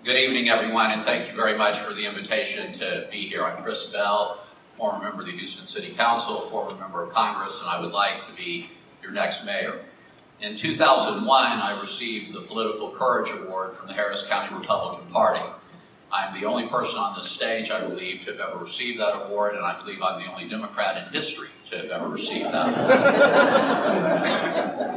Good evening, everyone, and thank you very much for the invitation to be here. I'm Chris Bell, former member of the Houston City Council, former member of Congress, and I would like to be your next mayor. In 2001, I received the Political Courage Award from the Harris County Republican Party. I'm the only person on this stage, I believe, to have ever received that award, and I believe I'm the only Democrat in history to have ever received that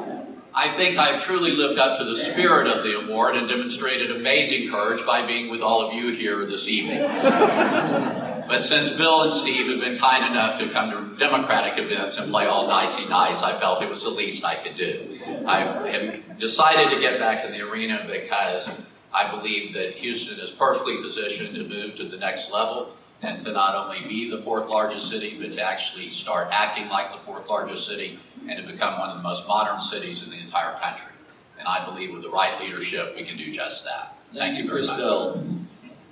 award. I think I've truly lived up to the spirit of the award and demonstrated amazing courage by being with all of you here this evening. But since Bill and Steve have been kind enough to come to Democratic events and play all nicey nice, I felt it was the least I could do. I have decided to get back in the arena because I believe that Houston is perfectly positioned to move to the next level and to not only be the fourth largest city, but to actually start acting like the fourth largest city and to become one of the most modern cities in the entire country. And I believe with the right leadership, we can do just that. Thank you very much.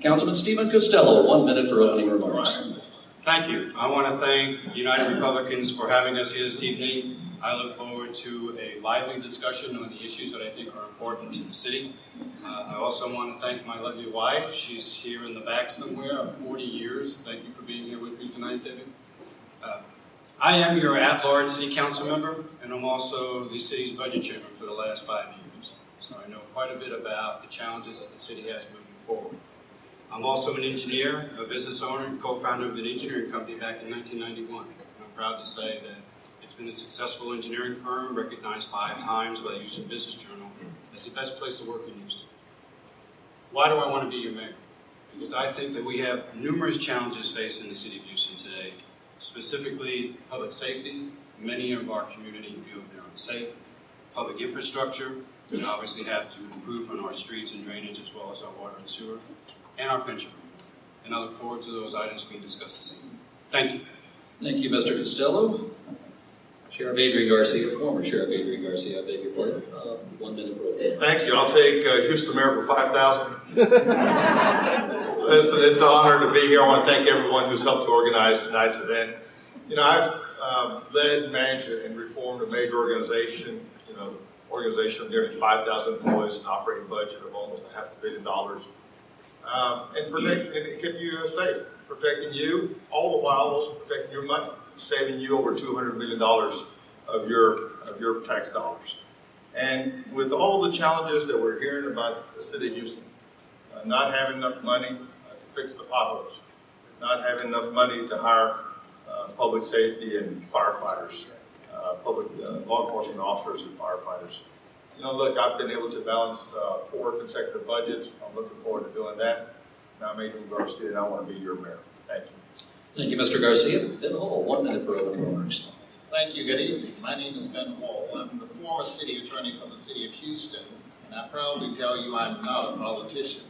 Councilman Stephen Costello, 1 minute for opening remarks. Thank you. I want to thank United Republicans for having us here this evening. I look forward to a lively discussion on the issues that I think are important to the city. I also want to thank my lovely wife. She's here in the back somewhere of 40 years. Thank you for being here with me tonight, David. I am your at-large city council member, and I'm also the city's budget chairman for the last 5 years. So I know quite a bit about the challenges that the city has moving forward. I'm also an engineer, a business owner, and co-founder of an engineering company back in 1991. And I'm proud to say that it's been a successful engineering firm, recognized 5 times by the Houston Business Journal as the best place to work in Houston. Why do I want to be your mayor? Because I think that we have numerous challenges facing the city of Houston today, specifically public safety. Many of our community feel they're unsafe. Public infrastructure, we obviously have to improve on our streets and drainage as well as our water and sewer, and our pension. And I look forward to those items being discussed this evening. Thank you. Thank you, Mr. Costello. Sheriff Adrian Garcia, former Sheriff Adrian Garcia, I beg your pardon. 1 minute for opening. Thank you. I'll take Houston Mayor for 5,000. Listen, it's an honor to be here. I want to thank everyone who's helped to organize tonight's event. You know, I've led, managed, and reformed a major organization, organization of nearly 5,000 employees, an operating budget of almost $500 million. And keeping you safe, protecting you, all the while also protecting your money, saving you over $200 million of your tax dollars. And with all the challenges that we're hearing about the city of Houston, not having enough money to fix the potholes, not having enough money to hire public safety and firefighters, public law enforcement officers and firefighters. Look, I've been able to balance 4 consecutive budgets. I'm looking forward to doing that. Now I'm Adrian Garcia, and I want to be your mayor. Thank you. Thank you, Mr. Garcia. Ben Hall, 1 minute for opening remarks. Thank you. Good evening. My name is Ben Hall. I'm the former city attorney from the city of Houston, and I proudly tell you I'm not a politician.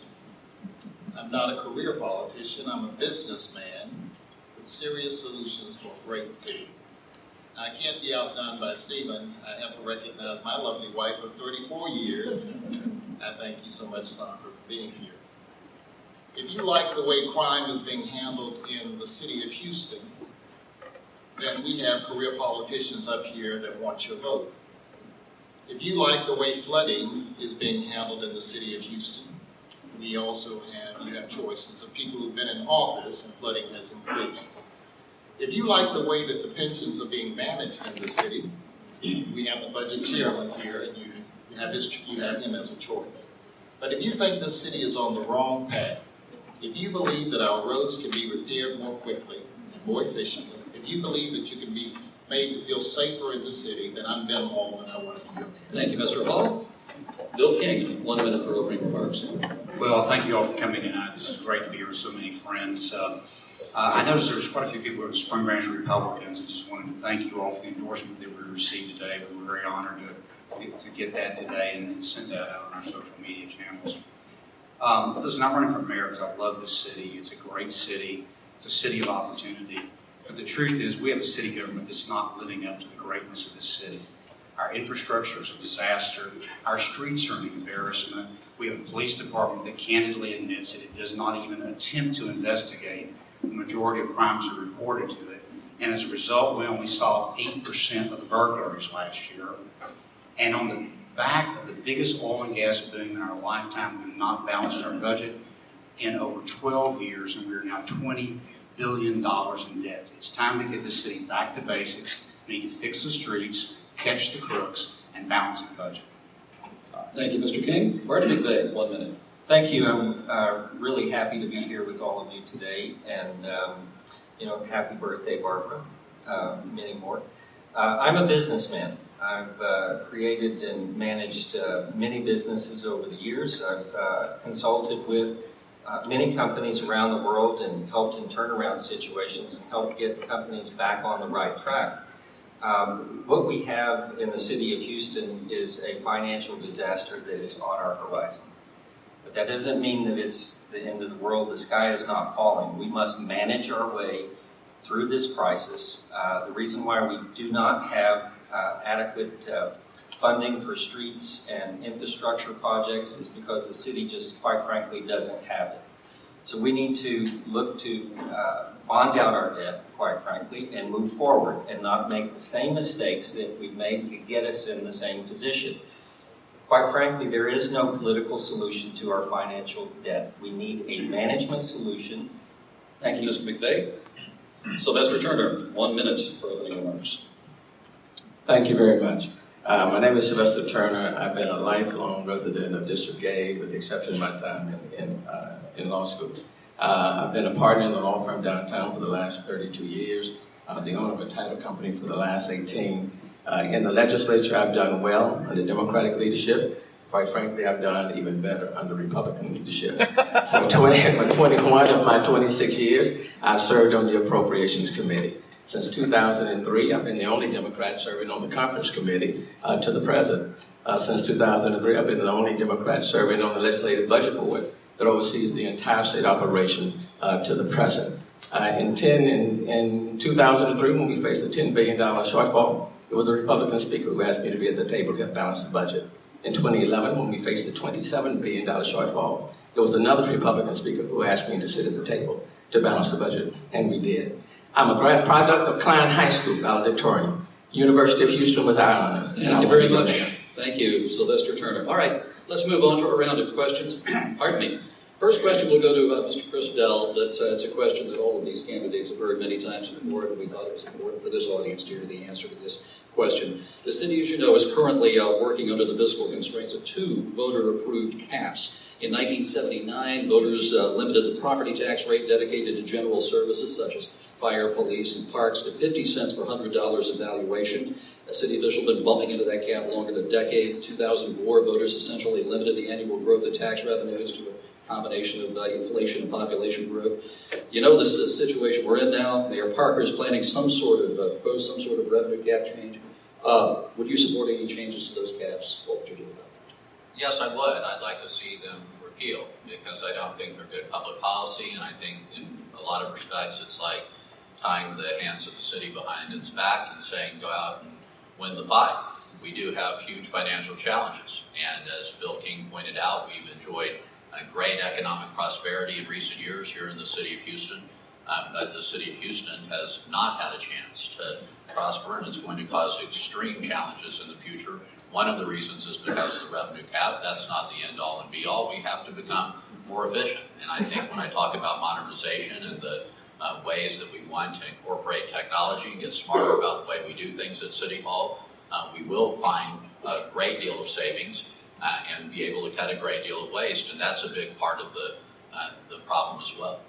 I'm not a career politician. I'm a businessman with serious solutions for a great city. I can't be outdone by Stephen. I have to recognize my lovely wife of 34 years. I thank you so much, Sandra, for being here. If you like the way crime is being handled in the city of Houston, then we have career politicians up here that want your vote. If you like the way flooding is being handled in the city of Houston, we also have choices of people who've been in office and flooding has increased. If you like the way that the pensions are being managed in the city, we have the budget chairman here, and you have him as a choice. But if you think this city is on the wrong path, if you believe that our roads can be repaired more quickly and more efficiently, if you believe that you can be made to feel safer in the city, then I'm Ben Hall, and I want to be your mayor. Thank you, Mr. Hall. Bill King, 1 minute for opening remarks. Well, thank you all for coming tonight. This is great to be here with so many friends. I noticed there's quite a few people who are Spring Branch Republicans. I just wanted to thank you all for the endorsement that we received today. We were very honored to get that today and send that out on our social media channels. Listen, I'm running for mayor because I love this city. It's a great city. It's a city of opportunity. But the truth is we have a city government that's not living up to the greatness of this city. Our infrastructure is a disaster. Our streets are an embarrassment. We have a police department that candidly admits that it does not even attempt to investigate. The majority of crimes are reported to it. And as a result, we only solved 8% of the burglaries last year. And on the back of the biggest oil and gas boom in our lifetime. We've not balanced our budget in over 12 years, and we're now $20 billion in debt. It's time to get this city back to basics. We need to fix the streets, catch the crooks, and balance the budget. Thank you, Mr. King. Marty McVeigh, 1 minute. Thank you. I'm really happy to be here with all of you today, and happy birthday, Barbara. Many more. I'm a businessman. I've created and managed many businesses over the years. I've consulted with many companies around the world and helped in turnaround situations and helped get companies back on the right track. What we have in the city of Houston is a financial disaster that is on our horizon. But that doesn't mean that it's the end of the world. The sky is not falling. We must manage our way through this crisis. The reason why we do not have adequate funding for streets and infrastructure projects is because the city just, quite frankly, doesn't have it. So we need to look to bond out our debt, quite frankly, and move forward and not make the same mistakes that we've made to get us in the same position. Quite frankly, there is no political solution to our financial debt. We need a management solution. Thank you, Mr. McVeigh. Sylvester Turner, 1 minute for opening remarks. Thank you very much. My name is Sylvester Turner. I've been a lifelong resident of District A, with the exception of my time in law school. I've been a partner in the law firm downtown for the last 32 years, the owner of a title company for the last 18. In the legislature, I've done well under Democratic leadership. Quite frankly, I've done even better under Republican leadership. For 21 of my 26 years, I've served on the Appropriations Committee. Since 2003, I've been the only Democrat serving on the conference committee to the president. Since 2003, I've been the only Democrat serving on the Legislative Budget Board that oversees the entire state operation to the president. In 2003, when we faced a $10 billion shortfall, it was a Republican speaker who asked me to be at the table to help balance the budget. In 2011, when we faced a $27 billion shortfall, it was another Republican speaker who asked me to sit at the table to balance the budget, and we did. I'm a grad product of Klein High School, valedictorian, University of Houston with honors. Thank you very much. Thank you, Sylvester Turner. All right, let's move on to a round of questions. Pardon me. First question will go to Mr. Chris Dell, but it's a question that all of these candidates have heard many times before, and we thought it was important for this audience to hear the answer to this question. The city, as you know, is currently working under the fiscal constraints of 2 voter-approved caps. In 1979, voters limited the property tax rate dedicated to general services such as fire, police, and parks to 50 cents per $100 of valuation. A city official has been bumping into that cap longer than a decade. In 2004, voters essentially limited the annual growth of tax revenues to a combination of inflation and population growth. You know this is a situation we're in now. Mayor Parker is planning some sort of revenue cap change. Would you support any changes to those caps? What would you do about that? Yes, I would. I'd like to see them repealed because I don't think they're good public policy, and I think in a lot of respects it's like tying the hands of the city behind its back and saying go out and win the fight. We do have huge financial challenges, and as Bill King pointed out, we've enjoyed great economic prosperity in recent years here in the city of Houston. But the city of Houston has not had a chance to prosper, and it's going to cause extreme challenges in the future. One of the reasons is because of the revenue cap. That's not the end-all and be-all. We have to become more efficient. And I think when I talk about modernization and the ways that we want to incorporate technology and get smarter about the way we do things at City Hall, we will find a great deal of savings and be able to cut a great deal of waste. And that's a big part of the problem as well.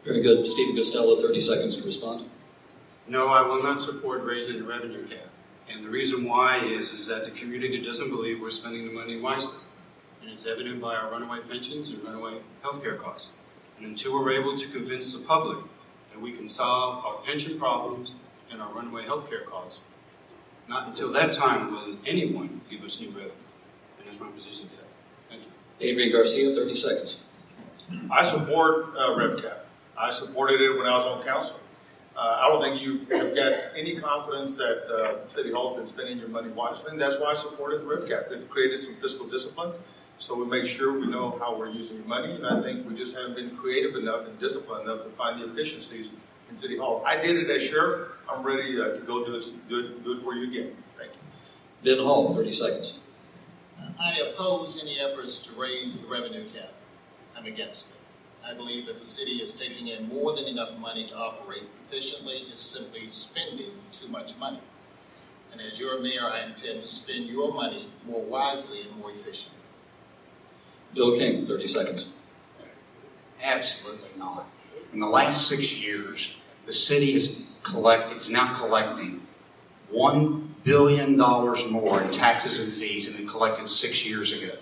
Very good. Stephen Costello, 30 seconds to respond. No, I will not support raising the revenue cap. And the reason why is that the community doesn't believe we're spending the money wisely. And it's evident by our runaway pensions and runaway healthcare costs. And until we're able to convince the public that we can solve our pension problems and our runaway healthcare costs, not until that time will anyone give us new revenue. And that's my position today. Thank you. Adrian Garcia, 30 seconds. I support rev cap. I supported it when I was on council. I don't think you have got any confidence that City Hall has been spending your money wisely, and that's why I supported the rev cap. It created some fiscal discipline, so we make sure we know how we're using your money, and I think we just haven't been creative enough and disciplined enough to find the efficiencies in City Hall. I did it as sheriff. I'm ready to go do it for you again. Thank you. Ben Hall, 30 seconds. I oppose any efforts to raise the revenue cap. I'm against it. I believe that the city is taking in more than enough money to operate efficiently. It's simply spending too much money. And as your mayor, I intend to spend your money more wisely and more efficiently. Bill King, 30 seconds. Absolutely not. In the last 6 years, the city is now collecting $1 billion more in taxes and fees than it collected 6 years ago.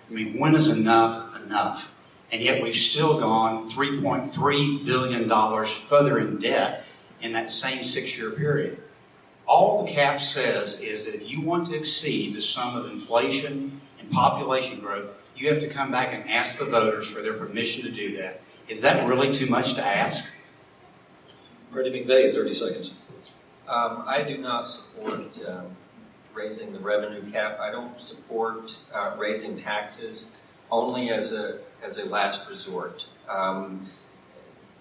I mean, when is enough enough? And yet we've still gone $3.3 billion further in debt in that same 6-year period. All the cap says is that if you want to exceed the sum of inflation and population growth, you have to come back and ask the voters for their permission to do that. Is that really too much to ask? Marty McVeigh, 30 seconds. I do not support raising the revenue cap. I don't support raising taxes only as a last resort.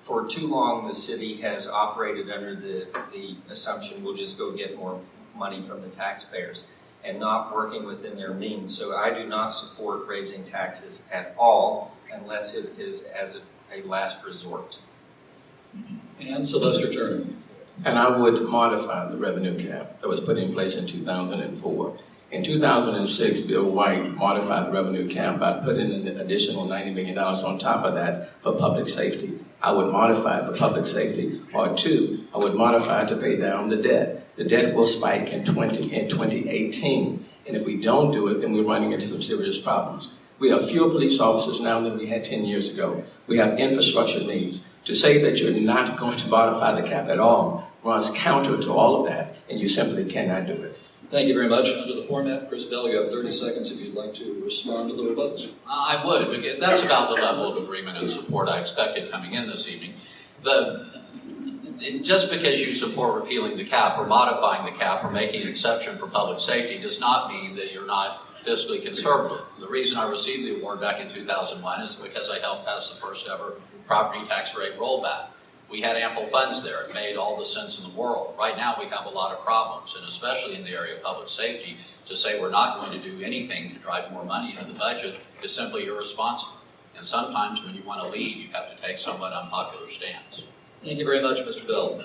For too long, the city has operated under the assumption we'll just go get more money from the taxpayers and not working within their means. So I do not support raising taxes at all unless it is as a last resort. And Sylvester Turner. And I would modify the revenue cap that was put in place in 2004. In 2006, Bill White modified the revenue cap by putting an additional $90 million on top of that for public safety. I would modify it for public safety. Or two, I would modify it to pay down the debt. The debt will spike in 2018. And if we don't do it, then we're running into some serious problems. We have fewer police officers now than we had 10 years ago. We have infrastructure needs. To say that you're not going to modify the cap at all runs counter to all of that, and you simply cannot do it. Thank you very much. Under the format, Chris Bell, you have 30 seconds if you'd like to respond to the rebuttals. I would, because that's about the level of agreement and support I expected coming in this evening. Just because you support repealing the cap or modifying the cap or making an exception for public safety does not mean that you're not fiscally conservative. The reason I received the award back in 2001 is because I helped pass the first ever property tax rate rollback. We had ample funds there. It made all the sense in the world. Right now we have a lot of problems, and especially in the area of public safety, to say we're not going to do anything to drive more money into the budget is simply irresponsible. And sometimes when you want to lead, you have to take somewhat unpopular stance. Thank you very much, Mr. Bell.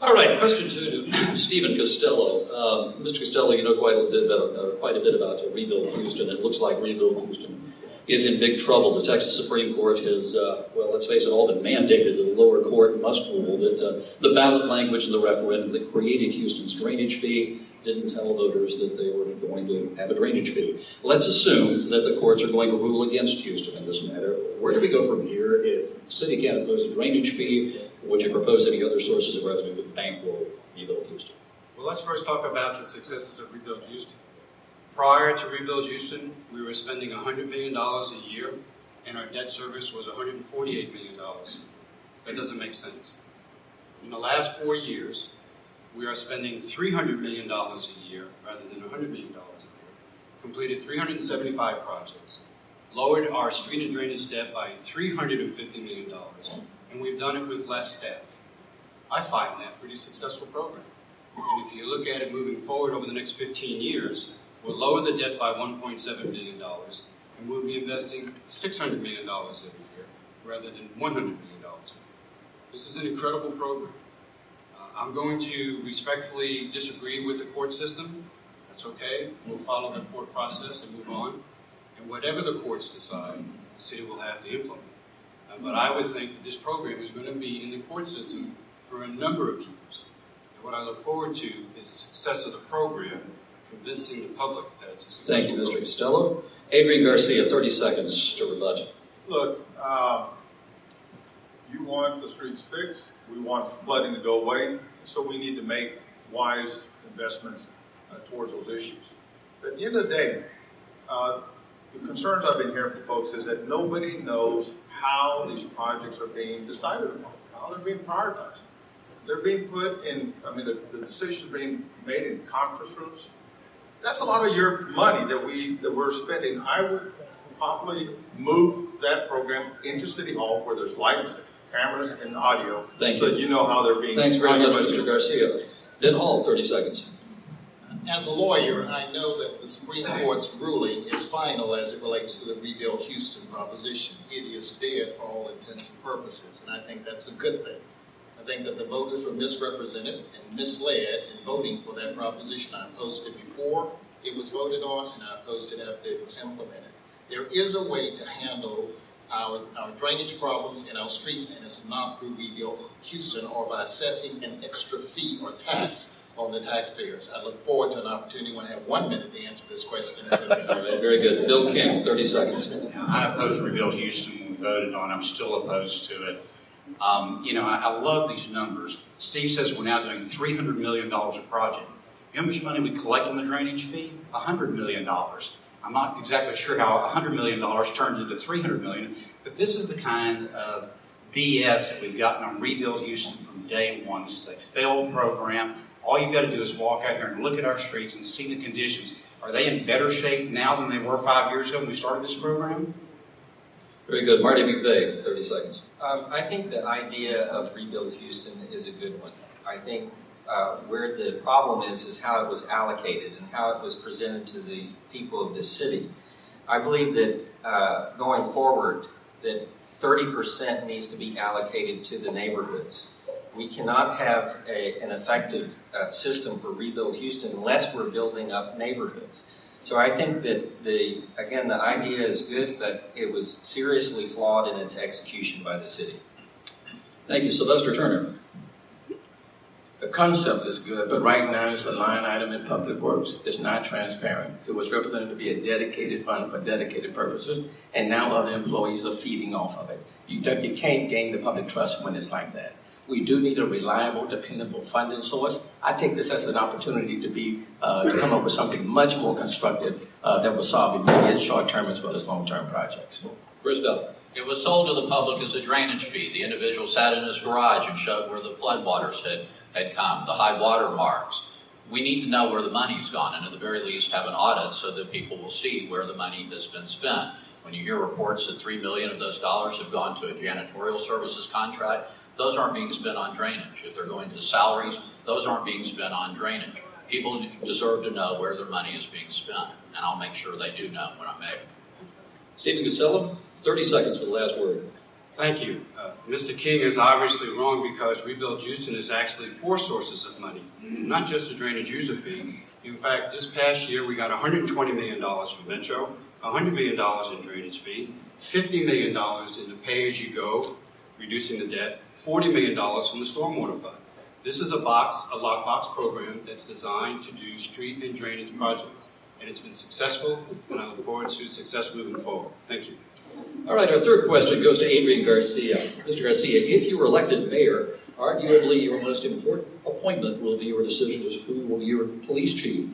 All right, question 2 to Stephen Costello. Mr. Costello, you know quite a bit about Rebuild Houston. It looks like Rebuild Houston is in big trouble. The Texas Supreme Court has, well, let's face it, all but mandated that the lower court must rule that the ballot language in the referendum that created Houston's drainage fee didn't tell voters that they were going to have a drainage fee. Let's assume that the courts are going to rule against Houston in this matter. Where do we go from here? If the city can't impose a drainage fee, would you propose any other sources of revenue that bankroll Rebuild Houston? Well, let's first talk about the successes of Rebuild Houston. Prior to Rebuild Houston, we were spending $100 million a year, and our debt service was $148 million. That doesn't make sense. In the last 4 years, we are spending $300 million a year rather than $100 million a year, completed 375 projects, lowered our street and drainage debt by $350 million, and we've done it with less staff. I find that a pretty successful program. And if you look at it moving forward over the next 15 years, we'll lower the debt by $1.7 billion, and we'll be investing $600 million every year rather than $100 million. This is an incredible program. I'm going to respectfully disagree with the court system. That's okay. We'll follow the court process and move on. And whatever the courts decide, the city will have to implement. But I would think that this program is going to be in the court system for a number of years. And what I look forward to is the success of the program, convincing the public that it's a successful Thank you, Mr. program. Costello. Adrian Garcia, 30 seconds to rebut. Look, you want the streets fixed, we want flooding to go away, so we need to make wise investments towards those issues. But at the end of the day, the concerns I've been hearing from folks is that nobody knows how these projects are being decided upon, how they're being prioritized. They're being put in, the decisions being made in conference rooms. That's a lot of your money that we're spending. I would probably move that program into City Hall where there's lights, cameras, and audio. Thank so you. that you know how they're being. Thanks very much, Mr. Garcia. Ben Hall, 30 seconds. As a lawyer, I know that the Supreme Court's ruling is final as it relates to the Rebuild Houston proposition. It is dead for all intents and purposes, and I think that's a good thing. I think that the voters were misrepresented and misled in voting for that proposition. I opposed it before it was voted on, and I opposed it after it was implemented. There is a way to handle our drainage problems in our streets, and it's not through Rebuild Houston or by assessing an extra fee or tax on the taxpayers. I look forward to an opportunity when I have 1 minute to answer this question. All right, very good. Bill King, 30 seconds. I opposed Rebuild Houston when we voted on it. I'm still opposed to it. I love these numbers. Steve says we're now doing $300 million a project. You know how much money we collect on the drainage fee? $100 million. I'm not exactly sure how $100 million turns into $300 million, but this is the kind of BS that we've gotten on Rebuild Houston from day one. This is a failed program. All you've got to do is walk out here and look at our streets and see the conditions. Are they in better shape now than they were 5 years ago when we started this program? Very good. Marty McVeigh, 30 seconds. I think the idea of Rebuild Houston is a good one. I think where the problem is how it was allocated and how it was presented to the people of this city. I believe that going forward, that 30% needs to be allocated to the neighborhoods. We cannot have an effective system for Rebuild Houston unless we're building up neighborhoods. So I think that the idea is good, but it was seriously flawed in its execution by the city. Thank you. Sylvester Turner. The concept is good, but right now it's a line item in Public Works. It's not transparent. It was represented to be a dedicated fund for dedicated purposes, and now other employees are feeding off of it. You can't gain the public trust when it's like that. We do need a reliable, dependable funding source. I take this as an opportunity to come up with something much more constructive that will solve immediate, short-term as well as long-term projects. Chris Bell. It was sold to the public as a drainage fee. The individual sat in his garage and showed where the floodwaters had come, the high water marks. We need to know where the money's gone, and at the very least have an audit so that people will see where the money has been spent. When you hear reports that $3 million of those dollars have gone to a janitorial services contract, those aren't being spent on drainage. If they're going to salaries, those aren't being spent on drainage. People deserve to know where their money is being spent, and I'll make sure they do know when I'm mayor. Stephen Casella, 30 seconds for the last word. Thank you. Mr. King is obviously wrong because Rebuild Houston is actually 4 sources of money, not just a drainage user fee. In fact, this past year we got $120 million from Metro, $100 million in drainage fees, $50 million in the pay-as-you-go, reducing the debt, $40 million from the stormwater fund. This is a lockbox program that's designed to do street and drainage projects, and it's been successful, and I look forward to success moving forward. Thank you. All right, our third question goes to Adrian Garcia. Mr. Garcia, if you were elected mayor, arguably your most important appointment will be your decision as who will be your police chief.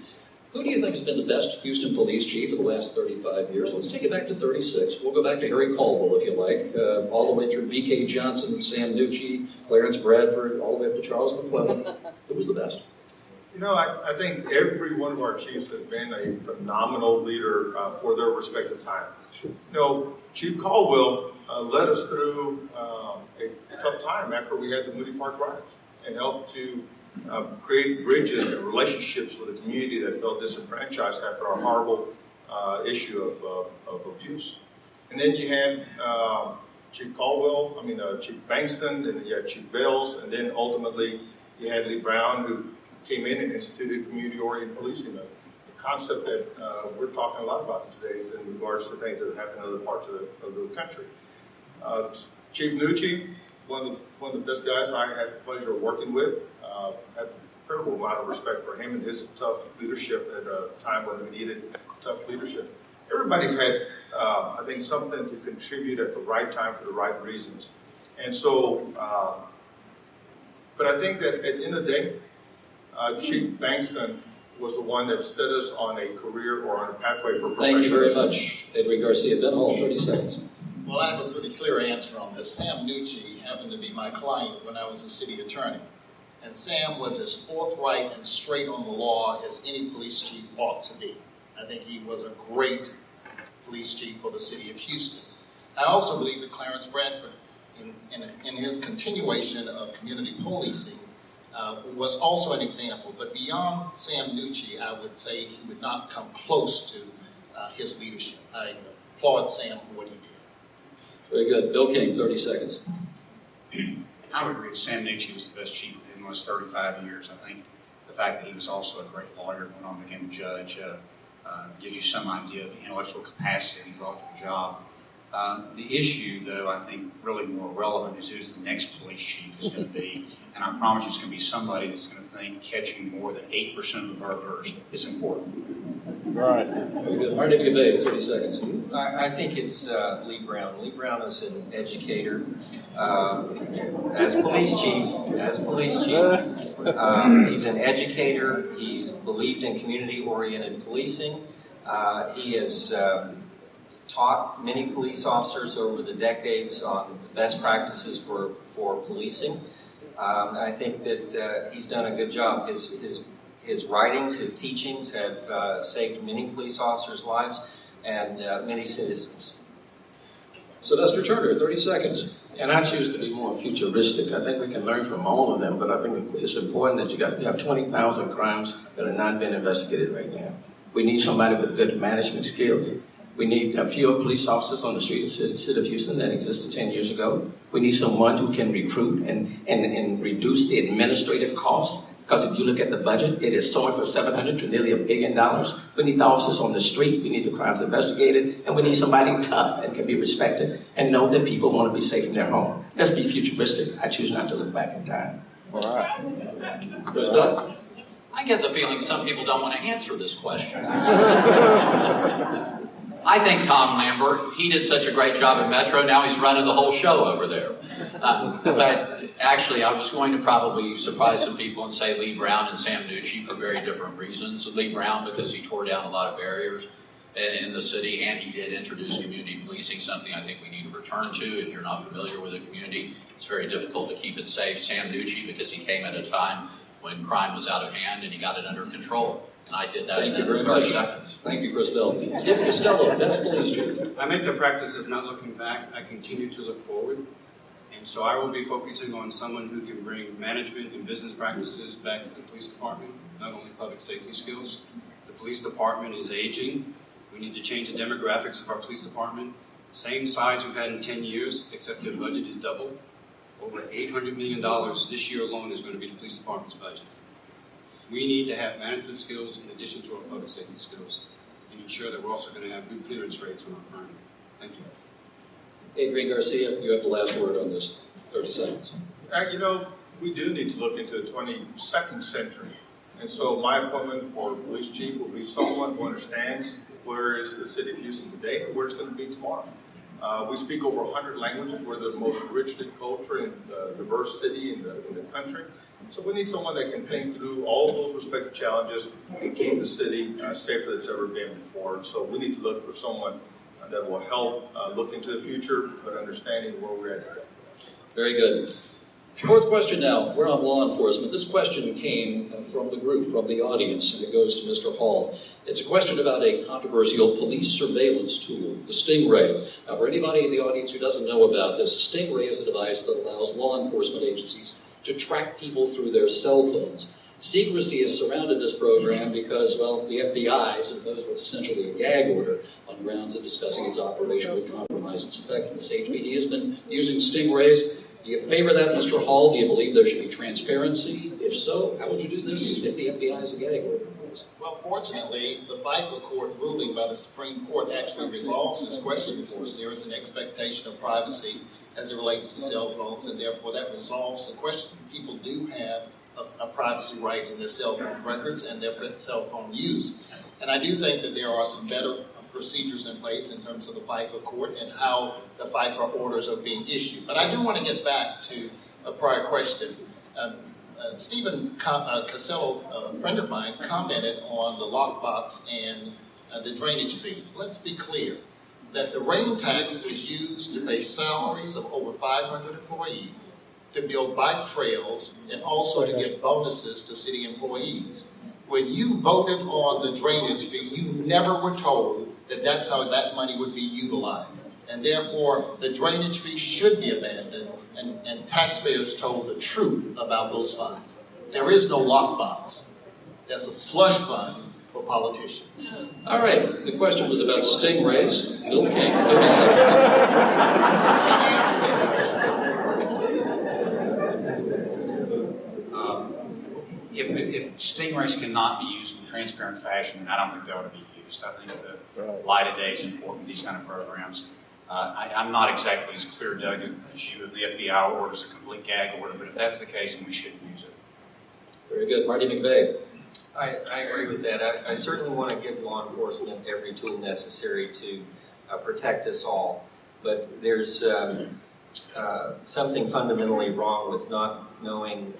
Who do you think has been the best Houston police chief of the last 35 years? Let's take it back to 36. We'll go back to Harry Caldwell, if you like, all the way through B.K. Johnson, Sam Nucci, Clarence Bradford, all the way up to Charles McClellan. Who was the best? You know, I think every one of our chiefs has been a phenomenal leader for their respective time. You know, Chief Caldwell led us through a tough time after we had the Moody Park riots and helped to create bridges and relationships with a community that felt disenfranchised after our horrible issue of abuse. And then you had Chief Bankston, and then you had Chief Bells, and then ultimately you had Lee Brown, who came in and instituted community-oriented policing, the concept that we're talking a lot about these days in regards to things that have happened in other parts of the country. Chief Nucci, one of the best guys I had the pleasure of working with. Had an incredible amount of respect for him and his tough leadership at a time when we needed tough leadership. Everybody's had, I think, something to contribute at the right time for the right reasons. And so, but I think that at the end of the day, Chief Bankston was the one that set us on a career or on a pathway for professionalism. Thank you very much, Edwin Garcia. Ben Hall, 30 seconds. Well, I have a pretty clear answer on this. Sam Nucci happened to be my client when I was a city attorney. And Sam was as forthright and straight on the law as any police chief ought to be. I think he was a great police chief for the city of Houston. I also believe that Clarence Bradford, in his continuation of community policing, was also an example. But beyond Sam Nucci, I would say he would not come close to his leadership. I applaud Sam for what he did. Very good. Bill King, 30 seconds. I would agree. Sam Nucci was the best chief within the last 35 years. I think the fact that he was also a great lawyer, went on to become a judge, gives you some idea of the intellectual capacity he brought to the job. The issue, though, I think really more relevant is who's the next police chief is going to be. And I promise you it's going to be somebody that's going to think catching more than 8% of the burglars is important. Right. Very good. Marty McVeigh, 30 seconds. I think it's Lee Brown. Lee Brown is an educator. As police chief, he's an educator. He's believed in community-oriented policing. He has taught many police officers over the decades on the best practices for policing. I think that he's done a good job. His writings, his teachings have saved many police officers' lives and many citizens. Sylvester Turner, 30 seconds. And I choose to be more futuristic. I think we can learn from all of them, but I think it's important that you have 20,000 crimes that are not being investigated right now. We need somebody with good management skills. We need fewer police officers on the streets of the city of Houston that existed 10 years ago. We need someone who can recruit and reduce the administrative costs. Because if you look at the budget, it is soaring from $700 to nearly $1 billion. We need the officers on the street. We need the crimes investigated. And we need somebody tough and can be respected and know that people want to be safe in their home. Let's be futuristic. I choose not to look back in time. All right. Chris Bell? I get the feeling some people don't want to answer this question. I think Tom Lambert, he did such a great job at Metro, now he's running the whole show over there. But actually, I was going to probably surprise some people and say Lee Brown and Sam Nucci for very different reasons. Lee Brown because he tore down a lot of barriers in the city, and he did introduce community policing, something I think we need to return to. If you're not familiar with a community, it's very difficult to keep it safe. Sam Nucci because he came at a time when crime was out of hand and he got it under control. And I did that in 30 seconds. Thank you, Chris Bell. Steve Costello, best police chief. I make the practice of not looking back. I continue to look forward. And so I will be focusing on someone who can bring management and business practices back to the police department, not only public safety skills. The police department is aging. We need to change the demographics of our police department. Same size we've had in 10 years, except the budget is double. Over $800 million this year alone is going to be the police department's budget. We need to have management skills in addition to our public safety skills and ensure that we're also going to have good clearance rates on our crime. Thank you. Adrian Garcia, you have the last word on this. 30 seconds. We do need to look into the 22nd century. And so my appointment for police chief will be someone who understands where is the city of Houston today and where it's going to be tomorrow. We speak over 100 languages. We're the most richly cultured and diverse city in the country. So we need someone that can think through all those respective challenges and keep the city safer than it's ever been before. So we need to look for someone that will help look into the future, but understanding where we're at today. Very good. Fourth question now. We're on law enforcement. This question came from the group, from the audience, and it goes to Mr. Hall. It's a question about a controversial police surveillance tool, the Stingray. Now, for anybody in the audience who doesn't know about this, a Stingray is a device that allows law enforcement agencies to track people through their cell phones. Secrecy has surrounded this program because, well, the FBI has imposed what's essentially a gag order on grounds of discussing its operation would compromise its effectiveness. HPD has been using Stingrays. Do you favor that, Mr. Hall? Do you believe there should be transparency? If so, how would you do this if the FBI has a gag order? Well, fortunately, the FIFA court ruling by the Supreme Court actually resolves this question for us. There is an expectation of privacy as it relates to cell phones, and therefore that resolves the question. People do have a privacy right in their cell phone records and their cell phone use. And I do think that there are some better procedures in place in terms of the FIFA court and how the FIFA orders are being issued. But I do want to get back to a prior question. Stephen Casello, a friend of mine, commented on the lockbox and the drainage fee. Let's be clear that the rain tax was used to pay salaries of over 500 employees, to build bike trails, and also to give bonuses to city employees. When you voted on the drainage fee, you never were told that that's how that money would be utilized. And therefore, the drainage fee should be abandoned, and taxpayers told the truth about those funds. There is no lockbox. That's a slush fund for politicians. All right, the question was about stingrays. Bill King, 30 seconds. If stingrays cannot be used in a transparent fashion, then I don't think they ought to be used. I think the light of day is important, these kind of programs. I'm not exactly as clear, Doug, as you. The FBI orders a complete gag order, but if that's the case, then we shouldn't use it. Very good. Marty McVeigh. I agree with that. I certainly want to give law enforcement every tool necessary to protect us all. But there's something fundamentally wrong with not knowing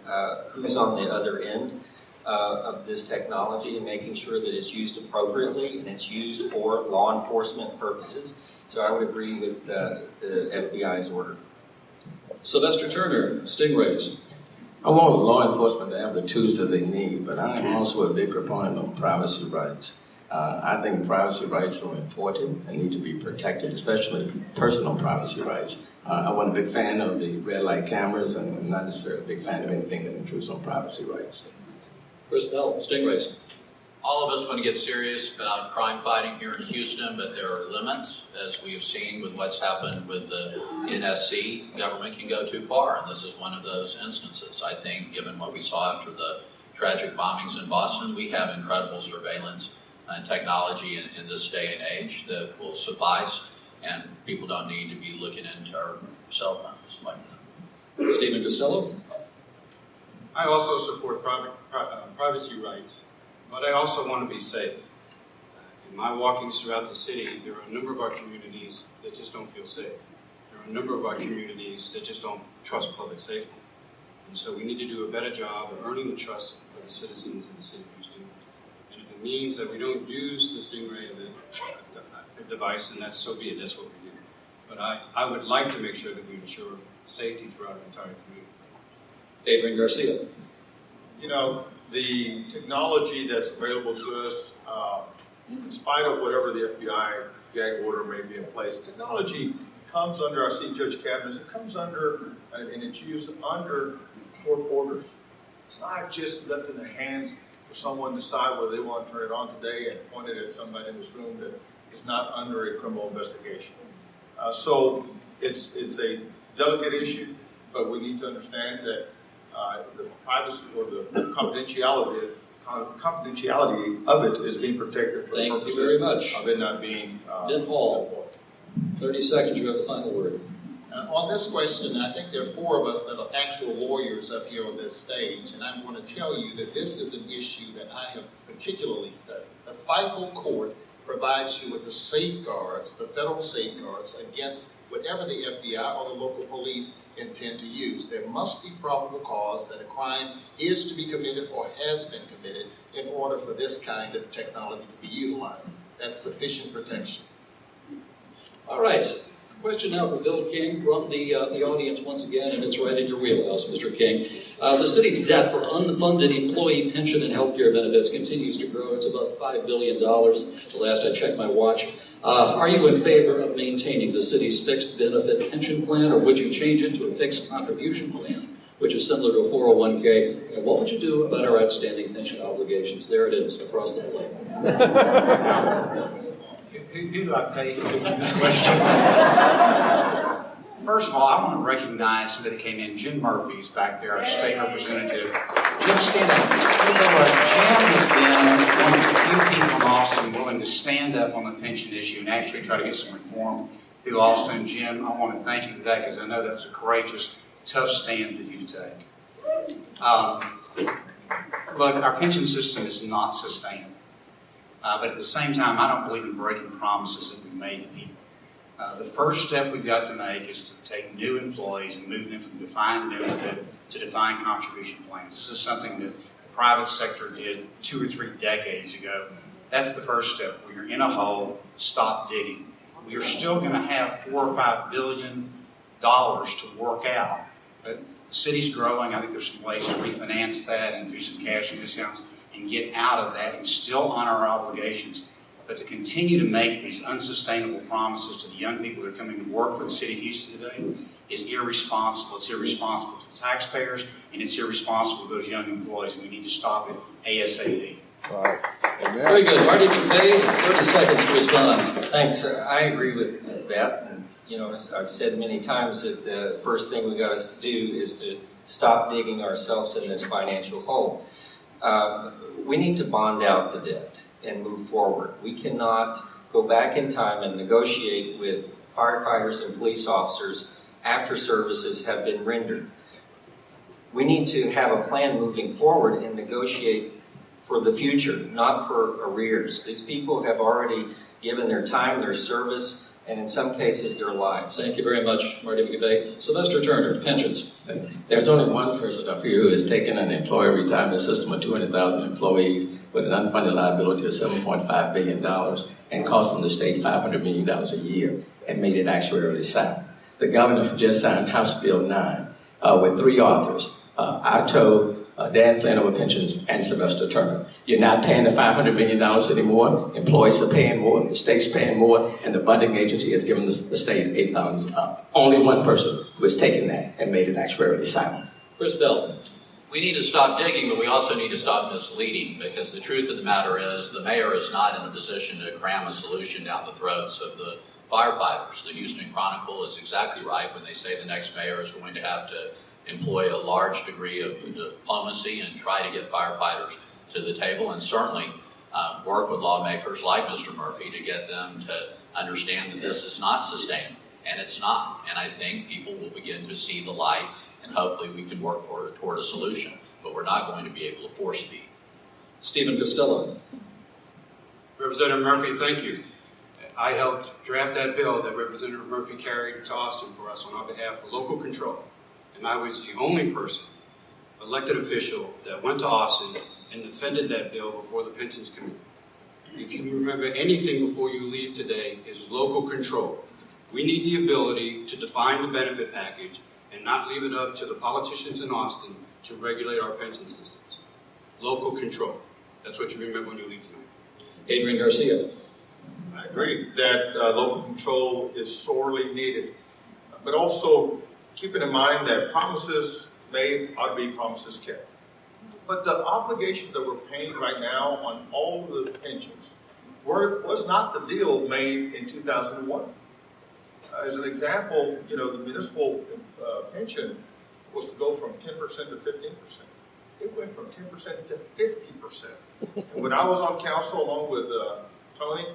who's on the other end of this technology and making sure that it's used appropriately and it's used for law enforcement purposes. So I would agree with the FBI's order. Sylvester Turner, stingrays. I want law enforcement to have the tools that they need, but I am also a big proponent on privacy rights. I think privacy rights are important and need to be protected, especially personal privacy rights. I wasn't a big fan of the red light cameras, and I'm not necessarily a big fan of anything that intrudes on privacy rights. Chris Bell, stingrays. All of us want to get serious about crime fighting here in Houston, but there are limits, as we have seen with what's happened with the NSC. Government can go too far, and this is one of those instances. I think, given what we saw after the tragic bombings in Boston, we have incredible surveillance and technology in this day and age that will suffice, and people don't need to be looking into our cell phones like that. Stephen Costello. I also support privacy rights, but I also want to be safe. In my walkings throughout the city, there are a number of our communities that just don't feel safe. There are a number of our communities that just don't trust public safety. And so we need to do a better job of earning the trust of the citizens in the city of Houston. And if it means that we don't use the Stingray device, then that's so be it, that's what we do. But I would like to make sure that we ensure safety throughout our entire community. Adrian Garcia. You know, the technology that's available to us, in spite of whatever the FBI gag order may be in place, technology comes under our Chief Judge cabinets. It comes under, and it's used under court orders. It's not just left in the hands for someone to decide whether they want to turn it on today and point it at somebody in this room that is not under a criminal investigation. So it's a delicate issue, but we need to understand that the privacy or the confidentiality of it is being protected for Thank purposes you very much. of it not being Ben Hall. 30 seconds, you have the final word. On this question, I think there are four of us that are actual lawyers up here on this stage, and I'm going to tell you that this is an issue that I have particularly studied. The FIFO court provides you with the safeguards, the federal safeguards, against whatever the FBI or the local police intend to use. There must be probable cause that a crime is to be committed or has been committed in order for this kind of technology to be utilized. That's sufficient protection. All right. Question now for Bill King from the audience once again, and it's right in your wheelhouse, Mr. King. The city's debt for unfunded employee pension and health care benefits continues to grow. It's about $5 billion. The last I checked my watch. Are you in favor of maintaining the city's fixed benefit pension plan, or would you change it to a fixed contribution plan, which is similar to a 401k? And what would you do about our outstanding pension obligations? There it is, across the plate. Who do I pay for this question? First of all, I want to recognize somebody that came in. Jim Murphy's back there, our state representative. Jim, stand up. Let me tell you what, Jim has been one of the few people in Austin willing to stand up on the pension issue and actually try to get some reform through Austin. Jim, I want to thank you for that because I know that was a courageous, tough stand for you to take. Look, our pension system is not sustainable. But at the same time, I don't believe in breaking promises that we've made to people. The first step we've got to make is to take new employees and move them from defined benefit to defined contribution plans. This is something that the private sector did 2 or 3 decades ago. That's the first step. When you're in a hole, stop digging. We are still going to have $4 or $5 billion to work out. But the city's growing. I think there's some ways to refinance that and do some cash discounts and get out of that and still honor our obligations. But to continue to make these unsustainable promises to the young people that are coming to work for the city of Houston today is irresponsible. It's irresponsible to the taxpayers, and it's irresponsible to those young employees, and we need to stop it ASAP. All right. Amen. Very good. Marty McVeigh, 30 seconds to respond. Thanks. I agree with that. And, you know, as I've said many times that the first thing we got to do is to stop digging ourselves in this financial hole. We need to bond out the debt and move forward. We cannot go back in time and negotiate with firefighters and police officers after services have been rendered. We need to have a plan moving forward and negotiate for the future, not for arrears. These people have already given their time, their service, and in some cases their lives. Thank you very much, Marty McVeigh. Sylvester Turner, pensions. There's only one person up here who has taken an employee retirement system of 200,000 employees with an unfunded liability of $7.5 billion and costing the state $500 million a year and made it actuarially sound. The governor just signed House Bill 9 with 3 authors, Otto, Dan Flynn over pensions, and Sylvester Turner. You're not paying the $500 million anymore. Employees are paying more. The state's paying more. And the funding agency has given the state 8 thumbs up. Only one person was taking that and made it actuarially sound. Chris Bell. We need to stop digging, but we also need to stop misleading, because the truth of the matter is the mayor is not in a position to cram a solution down the throats of the firefighters. The Houston Chronicle is exactly right when they say the next mayor is going to have to employ a large degree of diplomacy and try to get firefighters to the table, and certainly work with lawmakers like Mr. Murphy to get them to understand that this is not sustainable, and it's not. And I think people will begin to see the light, and hopefully we can work toward a solution, but we're not going to be able to force feed. Stephen Costello. Representative Murphy, thank you. I helped draft that bill that Representative Murphy carried to Austin for us on our behalf for local control. And I was the only person, elected official, that went to Austin and defended that bill before the Pensions Committee. If you remember anything before you leave today, is local control. We need the ability to define the benefit package and not leave it up to the politicians in Austin to regulate our pension systems. Local control. That's what you remember when you leave tonight. Adrian Garcia. I agree that local control is sorely needed, but also keeping in mind that promises made ought to be promises kept. But the obligations that we're paying right now on all of the pensions was not the deal made in 2001. As an example, you know, the municipal pension was to go from 10% to 15%. It went from 10% to 50%. And when I was on council along with Tony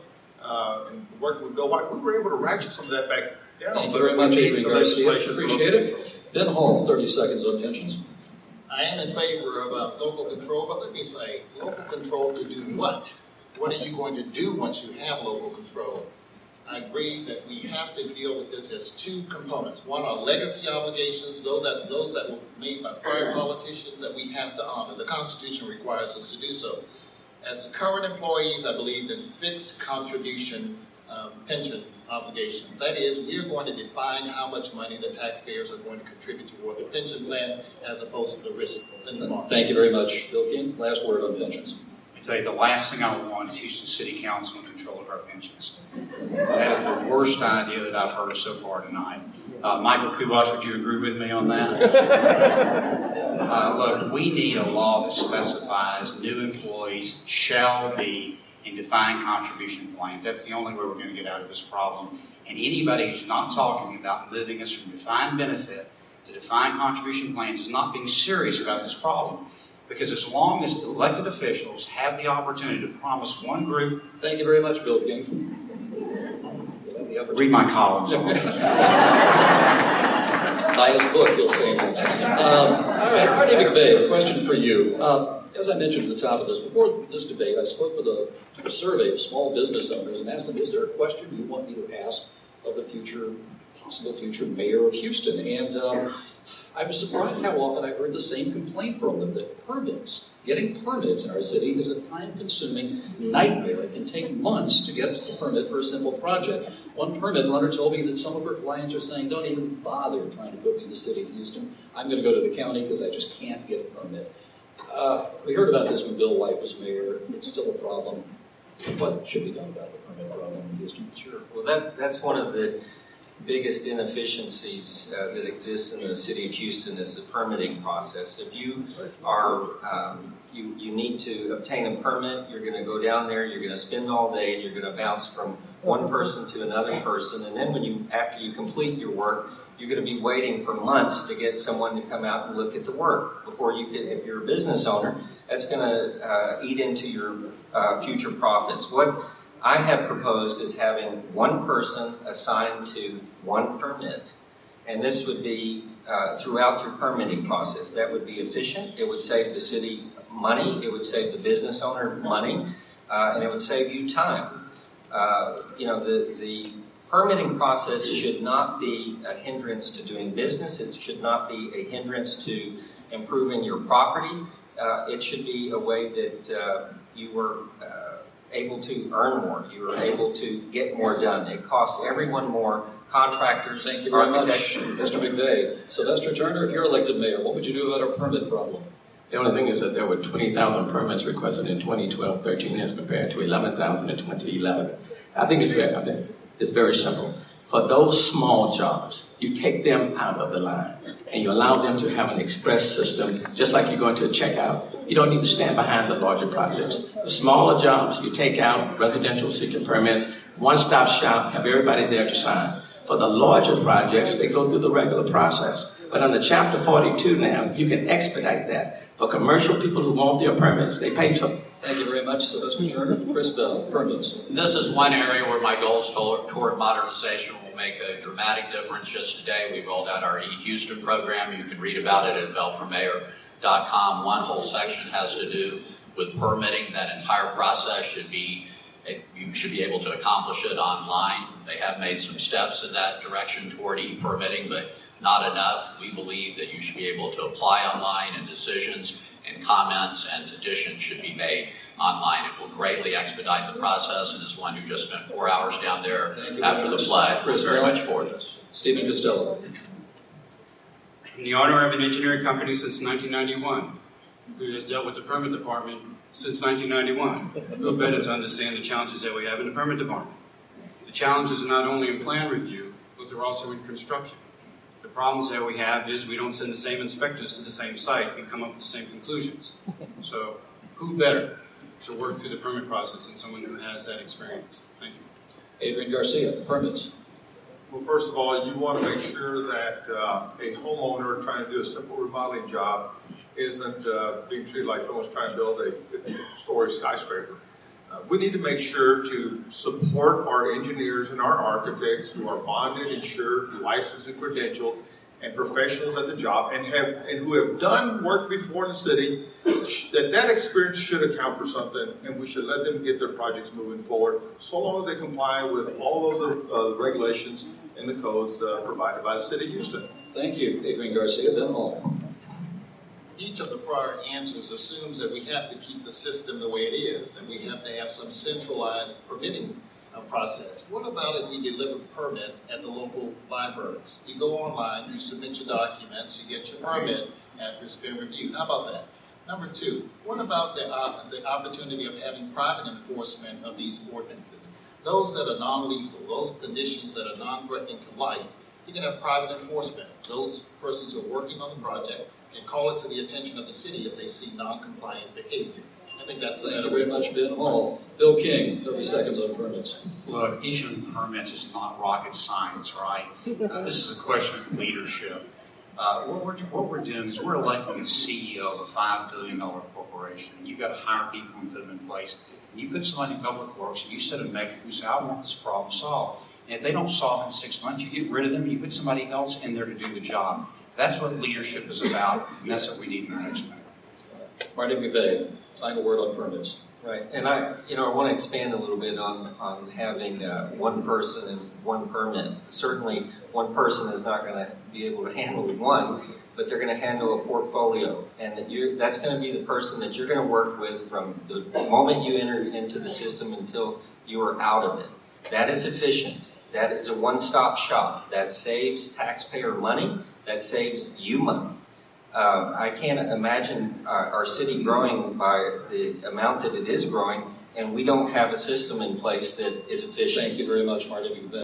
and working with Bill White, we were able to ratchet some of that back down. Thank you very much, Adrian Garcia. Appreciate it. Ben Hall, 30 seconds on pensions. I am in favor of local control, but let me say, local control to do what? What are you going to do once you have local control? I agree that we have to deal with this as 2 components. One are legacy obligations, those that were made by prior politicians that we have to honor. The Constitution requires us to do so. As the current employees, I believe in fixed contribution pension obligations. That is, we are going to define how much money the taxpayers are going to contribute toward the pension plan as opposed to the risk in the market. Thank you very much, Bill King. Last word on pensions. I tell you, the last thing I want is Houston City Council in control of our pensions. That is the worst idea that I've heard so far tonight. Michael Kubash, would you agree with me on that? Look, we need a law that specifies new employees shall be in defined contribution plans. That's the only way we're going to get out of this problem. And anybody who's not talking about moving us from defined benefit to defined contribution plans is not being serious about this problem. Because as long as elected officials have the opportunity to promise one group... Thank you very much, Bill King. Read my columns on Highest book, you'll say next. All right, Marty McVeigh, a question for you. As I mentioned at the top of this, before this debate, I spoke with a survey of small business owners and asked them, is there a question you want me to ask of the possible future mayor of Houston? And I was surprised how often I heard the same complaint from them, that getting permits in our city is a time-consuming nightmare. It can take months to get a permit for a simple project. One permit runner told me that some of her clients are saying, don't even bother trying to put me in the city of Houston. I'm going to go to the county because I just can't get a permit. We heard about this when Bill White was mayor. It's still a problem. what should be done about the permit problem in Houston? Sure. Well, that's one of the biggest inefficiencies that exists in the city of Houston is the permitting process. If you are you need to obtain a permit, you're going to go down there, you're going to spend all day, and you're going to bounce from one person to another person, and then after you complete your work, you're going to be waiting for months to get someone to come out and look at the work before you can. If you're a business owner, that's going to eat into your future profits. What I have proposed is having one person assigned to one permit, and this would be throughout your permitting process. That would be efficient. It would save the city money. It would save the business owner money, and it would save you time. The permitting process should not be a hindrance to doing business. It should not be a hindrance to improving your property. It should be a way that you were able to earn more. You were able to get more done. It costs everyone more. Contractors, Thank you very much, architects. Mr. McVeigh. Sylvester Turner, if you're elected mayor, what would you do about our permit problem? The only thing is that there were 20,000 permits requested in 2012-13 as compared to 11,000 in 2011. I think it's very simple. For those small jobs, you take them out of the line and you allow them to have an express system, just like you go into a checkout. You don't need to stand behind the larger projects. For smaller jobs, you take out residential seeking permits, one-stop shop, have everybody there to sign. For the larger projects, they go through the regular process. But under Chapter 42 now, you can expedite that. For commercial people who want their permits, they pay for them. Thank you very much, Sylvester Turner. Chris Bell, permits. This is one area where my goals toward modernization will make a dramatic difference. Just today, we rolled out our eHouston program. You can read about it at belformayor.com. One whole section has to do with permitting. That entire process you should be able to accomplish it online. They have made some steps in that direction toward e-permitting, but not enough. We believe that you should be able to apply online, and decisions and comments and additions should be made online. It will greatly expedite the process, and as one who just spent 4 hours down there after the flood, we're very much for this. Stephen Costello. In the honor of an engineering company since 1991, who has dealt with the permit department since 1991, no better to understand the challenges that we have in the permit department. The challenges are not only in plan review, but they're also in construction. The problems that we have is we don't send the same inspectors to the same site and come up with the same conclusions. So who better to work through the permit process than someone who has that experience? Thank you. Adrian Garcia, permits. Well, first of all, you want to make sure that a homeowner trying to do a simple remodeling job isn't being treated like someone's trying to build a 50-story skyscraper. We need to make sure to support our engineers and our architects who are bonded, insured, licensed, and credentialed, and professionals at the job, and who have done work before in the city. That experience should account for something, and we should let them get their projects moving forward, so long as they comply with all those regulations and the codes provided by the city of Houston. Thank you, Adrian Garcia. Ben Hall. Each of the prior answers assumes that we have to keep the system the way it is, and we have to have some centralized permitting process. What about if we deliver permits at the local libraries? You go online, you submit your documents, you get your permit after it's been reviewed. How about that? Number two, what about the opportunity of having private enforcement of these ordinances? Those that are non-lethal, those conditions that are non-threatening to life, you can have private enforcement. Those persons who are working on the project can call it to the attention of the city if they see non-compliant behavior. I think that's Thank you very much, Ben Hall. Bill King, 30 seconds on permits. Look, issuing permits is not rocket science, right? This is a question of leadership. What we're doing is we're electing a CEO of a $5 billion corporation. And you've got to hire people and put them in place. And you put somebody in public works and you set a metric and say, I want this problem solved. And if they don't solve it in 6 months, you get rid of them and you put somebody else in there to do the job. That's what leadership is about, and that's what we need in our next mayor. Marty McVeigh, final word on permits. Right, and I want to expand a little bit on having one person and one permit. Certainly, one person is not going to be able to handle one, but they're going to handle a portfolio, and that's going to be the person that you're going to work with from the moment you enter into the system until you are out of it. That is efficient. That is a one-stop shop. That saves taxpayer money. That saves you money. I can't imagine our city growing by the amount that it is growing and we don't have a system in place that is efficient. Thank you very much, Marty.